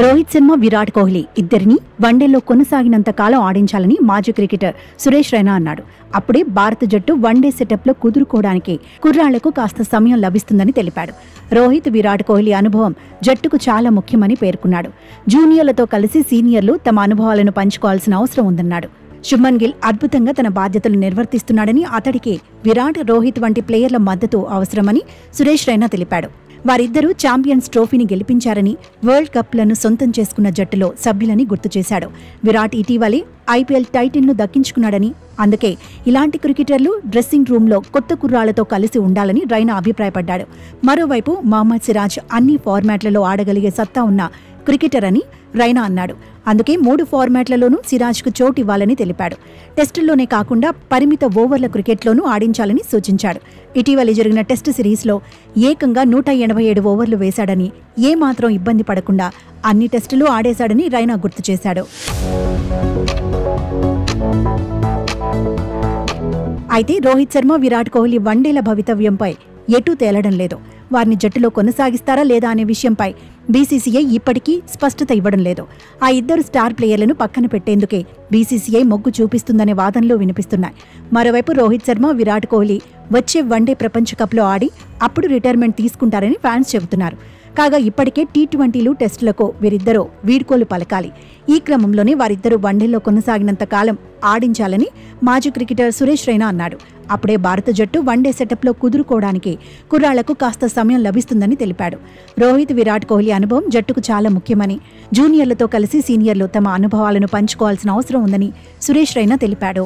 రోహిత్ శర్మ, విరాట్ కోహ్లీ ఇద్దరిని వన్డేల్లో కొనసాగినంత కాలం ఆడించాలని మాజీ క్రికెటర్ సురేష్ రైనా అన్నాడు. అప్పుడే భారత జట్టు వన్డే సెటప్లో కుదురుకోవడానికి కుర్రాళ్లకు కాస్త సమయం లభిస్తుందని తెలిపాడు. రోహిత్, విరాట్ కోహ్లీ అనుభవం జట్టుకు చాలా ముఖ్యమని పేర్కొన్నాడు. జూనియర్లతో కలిసి సీనియర్లు తమ అనుభవాలను పంచుకోవాల్సిన అవసరం ఉందన్నాడు. శుభ్మన్ గిల్ అద్భుతంగా తన బాధ్యతలు నిర్వర్తిస్తున్నాడని, అతడికి విరాట్, రోహిత్ వంటి ప్లేయర్ల మద్దతు అవసరమని సురేష్ రైనా తెలిపాడు. వారిద్దరూ ఛాంపియన్స్ ట్రోఫీని గెలిపించారని, వరల్డ్ కప్లను సొంతం చేసుకున్న జట్టులో సభ్యులని గుర్తు చేశాడు. విరాట్ ఇటీవలే ఐపీఎల్ టైటిల్ను దక్కించుకున్నాడని, అందుకే ఇలాంటి క్రికెటర్లు డ్రెస్సింగ్ రూమ్లో కొత్త కుర్రాళ్లతో కలిసి ఉండాలని రైనా అభిప్రాయపడ్డాడు. మరోవైపు మహమ్మద్ సిరాజ్ అన్ని ఫార్మాట్లలో ఆడగలిగే సత్తా ఉన్న క్రికెటర్ అని రైనా అన్నాడు. అందుకే 3 ఫార్మాట్లలోనూ సిరాజ్కు చోటు ఇవ్వాలని తెలిపాడు. టెస్టుల్లోనే కాకుండా పరిమిత ఓవర్ల క్రికెట్లోనూ ఆడించాలని సూచించాడు. ఇటీవల జరిగిన టెస్టు సిరీస్లో ఏకంగా 187 ఓవర్లు వేశాడని, ఏమాత్రం ఇబ్బంది పడకుండా అన్ని టెస్టులు ఆడేశాడని రైనా గుర్తు చేశాడు. అయితే రోహిత్ శర్మ, విరాట్ కోహ్లీ వన్డేల భవితవ్యంపై ఎటూ తేలడం లేదు. వారిని జట్టులో కొనసాగిస్తారా లేదా అనే విషయంపై బీసీసీఐ ఇప్పటికీ స్పష్టత ఇవ్వడం లేదు. ఆ ఇద్దరు స్టార్ ప్లేయర్లను పక్కన పెట్టేందుకే బీసీసీఐ మొగ్గు చూపిస్తుందనే వాదనలు వినిపిస్తున్నాయి. మరోవైపు రోహిత్ శర్మ, విరాట్ కోహ్లీ వచ్చే వన్డే ప్రపంచ కప్లో ఆడి అప్పుడు రిటైర్మెంట్ తీసుకుంటారని ఫ్యాన్స్ చెబుతున్నారు. కాగా ఇప్పటికే టీ20లు, టెస్టులకు వీరిద్దరూ వీడ్కోలు పలకాలి. ఈ క్రమంలోనే వారిద్దరూ వన్డేల్లో కొనసాగినంత కాలం ఆడించాలని మాజీ క్రికెటర్ సురేష్ రైనా అన్నాడు. అప్పుడే భారత జట్టు వన్డే సెటప్లో కుదురుకోవడానికి కుర్రాళ్లకు కాస్త సమయం లభిస్తుందని తెలిపాడు. రోహిత్, విరాట్ కోహ్లీ అనుభవం జట్టుకు చాలా ముఖ్యమని, జూనియర్లతో కలిసి సీనియర్లు తమ అనుభవాలను పంచుకోవాల్సిన అవసరం ఉందని సురేష్ రైనా తెలిపాడు.